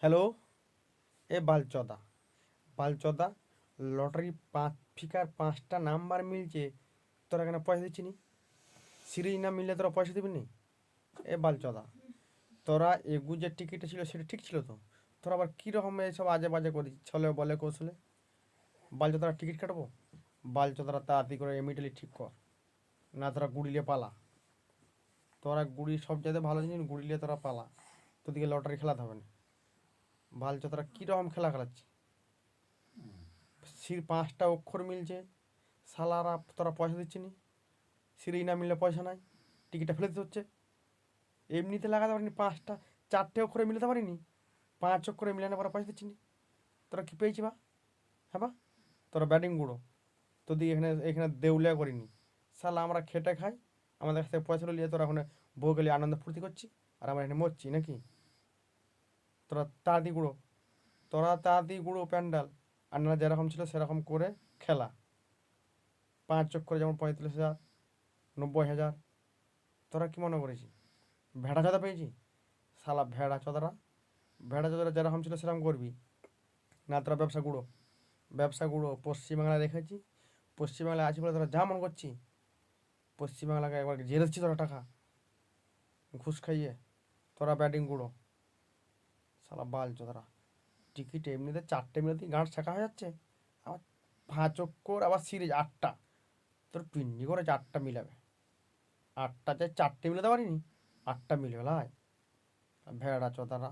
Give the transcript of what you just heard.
Hello, এ বালচোদা বালচোদা, lottery পাঁচ ফিকার পাঁচটা number মিলছে, তোরা কেন পয়সা দিচ্ছি নি? সিরিজ না মিললে তোরা পয়সা দিবি নি? এ বালচোদা, তোরা এগু যে টিকিটটা ছিল সেটা ঠিক ছিল তো? তোরা আবার কীরকম এইসব আজে বাজে করিস, ছলে বলে কৌশলে। বালচোদারা টিকিট কাটবো? বালচোদারা তাড়াতাড়ি করে ইমিডিয়েটলি ঠিক কর, না তোরা গুড়িলে পালা। তোরা গুড়ি সব জায়গায় ভালো জিনিস, গুড়িলে তোরা পালা, তোদিকে লটারি খেলাতে হবে না। বালচোদারা কীরকম খেলা খেলাচ্ছে, সির পাঁচটা অক্ষর মিলছে, সালারা তোরা পয়সা দিচ্ছি নি। সিরিজ না মিললে পয়সা নাই, টিকিটটা ফেলে দিতে হচ্ছে। এমনিতে লাগাতে পারিনি পাঁচটা, চারটে অক্ষরে মিলাতে পারিনি, পাঁচ অক্ষরে মিলানো পরে পয়সা দিচ্ছি নি। তোরা কি পেয়েছি বা? হ্যাঁ বা, তোরা ব্যাটিং গুঁড়ো, তোদের এখানে এখানে দেউলিয়া করিনি। সালা আমরা খেটে খাই, আমাদের কাছ থেকে পয়সা নিয়ে তোরা ওখানে বউ গেলে আনন্দ ফুর্তি করছি, আর আমরা এখানে মরছি নাকি? তোরা তাড়াতাড়ি গুঁড়ো, তোরা তাড়াতাড়ি গুঁড়ো প্যান্ডাল, আর না যেরকম ছিল সেরকম করে খেলা। পাঁচ অক্ষরে যেমন 35,000, 90,000, তোরা কি মনে করেছি ভেড়া চোদা পেয়েছি? শালা ভেড়া চোদারা, ভেড়া চোদারা যেরকম ছিল সেরকম করবি, না তোরা ব্যবসা গুঁড়ো। ব্যবসা গুঁড়ো পশ্চিমবাংলায় রেখেছি, পশ্চিমবাংলায় আছি বলে তোরা যা মন করছি। পশ্চিমবাংলাকে একবার জেলে দিচ্ছি তোরা টাকা ঘুষ খাইয়ে। তোরা ব্যাটিং গুঁড়ো, শালা বাল চোদারা। টিকিট এমনিতে চারটে মিলাতেই গাঁট ছাকা হয়ে যাচ্ছে, আবার পাঁচ অক্ষর, আবার সিরিজ আটটা। তোর পিন্ডি করে চারটা মিলাবে, আটটা চাই চারটে মিলাতে পারিনি, আটটা মিলবে লাই ভেড়া চোদারা।